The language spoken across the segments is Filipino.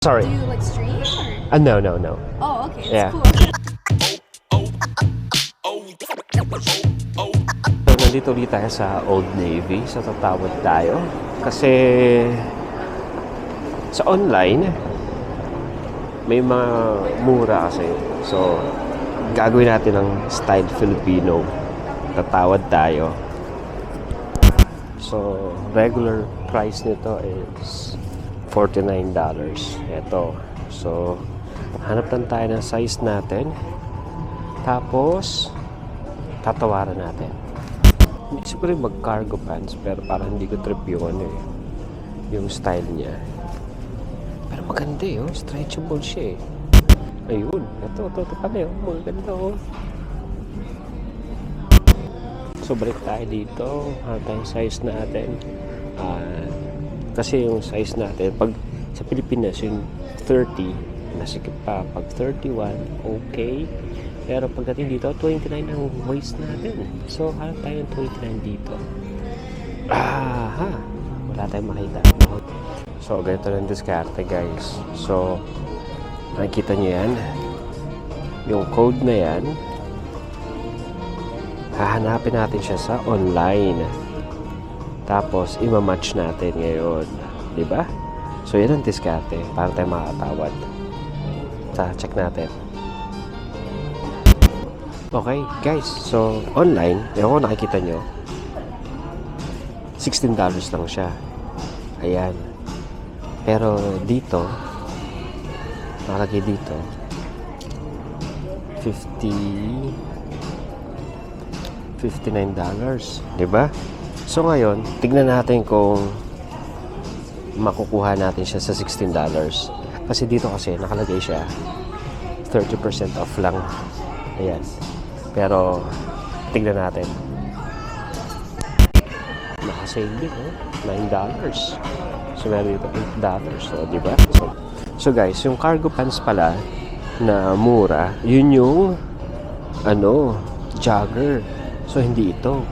Sorry. Do you like stream or? No. Oh, okay. That's Yeah. cool. So, nandito ulit tayo sa Old Navy. So, tatawad tayo. Kasi sa online, may mga mura kasi. So, gagawin natin ng style Filipino. Tatawad tayo. So, regular price nito is $49. Ito. So, hanap lang tayo ng size natin. Tapos, tatawaran natin. Hindi siguro mag-cargo pants, pero parang hindi ko trip yung style niya. Pero maganda yun. Stretchable siya eh. Ayun. Ito pala yun. Maganda oh. So, balik tayo dito. Hanap tayong size natin. Kasi yung size natin, pag sa Pilipinas, yung 30, nasikip pa. Pag 31, okay. Pero pagdating dito, 29 ang waist natin. So, hanap tayo ng 29 dito. Wala tayong makita. So, ganito lang diskarte, guys. So, nakikita nyo yan. Yung code na yan, hahanapin natin siya sa online. Tapos, ima-match natin ngayon. Diba? So, yan ang diskarte para tayo makatawad. Check natin. Okay, guys. So, online, yung nakikita nyo, $16 lang siya. Ayan. Pero, dito, nakalagay dito, $59. Diba? So ngayon, tignan natin kung makukuha natin siya sa $16. Kasi dito kasi nakalagay siya 30% off lang. Ayan. Pero tignan natin. Naka-sale din, $9. So meron dito $8. So, diba? So guys, yung cargo pants pala na mura, yun yung jogger. So hindi ito.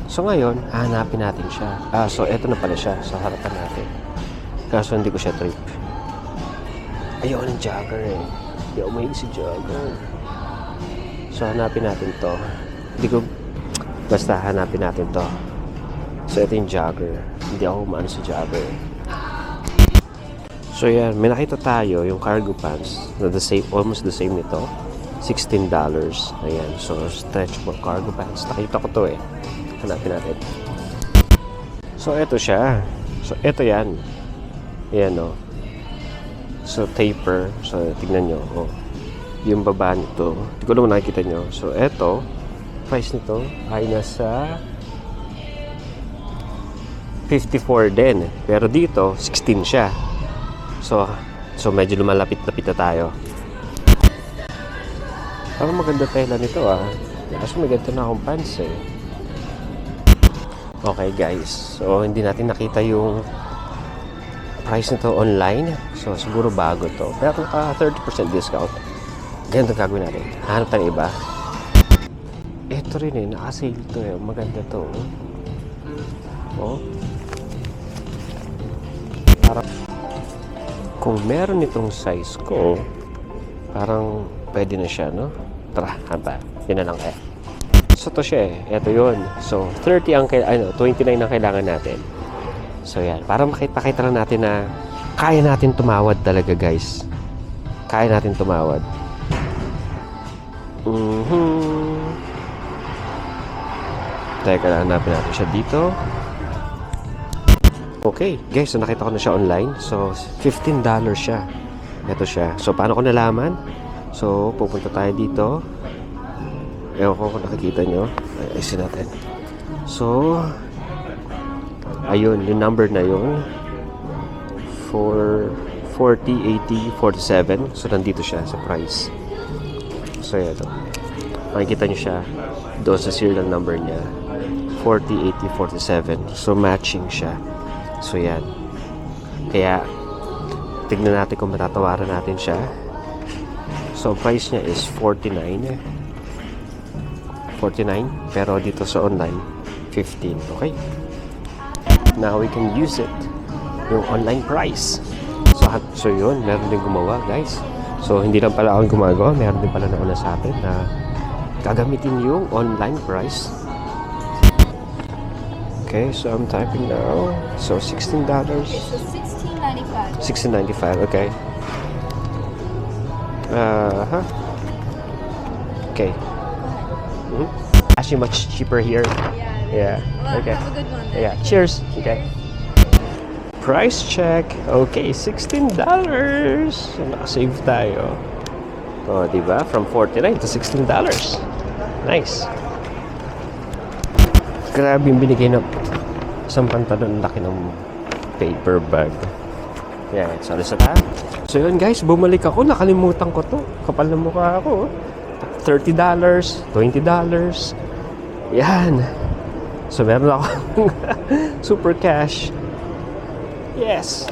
So ngayon, hahanapin natin siya. So eto na pala siya sa harapan natin. Kaso hindi ko siya trip. Ayaw ng jogger eh. Hindi ako mahilig si jogger. So hanapin natin to. Basta hanapin natin to. So ito yung jogger. Hindi ako umano sa jogger. So yan, may nakita tayo yung cargo pants na almost the same nito. $16. Ayan, so stretchable cargo pants. Nakita ko to eh. Hanapin natin. So, ito siya. So, ito yan. Ayan, no. So, taper. So, tignan nyo. Oh. Yung baba nito. Hindi ko naman nakikita nyo. So, ito. Price nito ay nasa $54 din. Pero dito, 16 siya. So medyo lumalapit-lapit na tayo. Parang maganda tela nito Kaso may ganito na akong pants eh. Okay guys, so hindi natin nakita yung price nito online. So siguro bago to. Pero 30% discount. Ganito gagawin natin. Hanap tayo iba. Ito rin eh, naka-sale to eh. Maganda to. Oh. Parang kung meron itong size ko, parang pwede na siya, no? Tara, hanta. Yun na lang kaya. So, to siya eh. Ito yun. So, 29 ang kailangan natin. So, yan. Para makita lang natin na kaya natin tumawad talaga, guys. Kaya natin tumawad. Teka lang, hanapin natin siya dito. Okay, guys. So, nakita ko na siya online. So, $15 siya. Ito siya. So, paano ko nalaman? So, pupunta tayo dito. Ewan ko kung nakikita nyo. Ayusin natin. So, ayun, yung number na yun. 40, 80, 47. So, nandito siya sa price. So, ito. Makikita nyo siya doon sa serial number niya. 40, 80, 47. So, matching siya. So, yan. Kaya, tignan natin kung matatawaran natin siya. So, price niya is 49. Pero dito sa online, 15. Okay? Now, we can use it. Yung online price. So, So yun, meron din gumawa, guys. So hindi lang pala ako gumagawa, meron din pala nauna sa atin na gagamitin yung online price. Okay, so I'm typing now. So $16. Okay, so $16.95. $16.95, okay. Okay. Go ahead. Actually much cheaper here. Yeah. Yeah. Well, Okay. have a good one then. Yeah. Cheers. Okay. Price check. Okay, $16. So, nakasave tayo. Oh, diba? From $49 to $16. Nice. Grabe yung binigay ng isang pantalon. Laki ng paper bag. Yeah, sorry sa ta. So yun guys, bumalik ako. Nakalimutan ko to. Kapal na mukha ako. $30, $20. Yan. So meron ako super cash. Yes.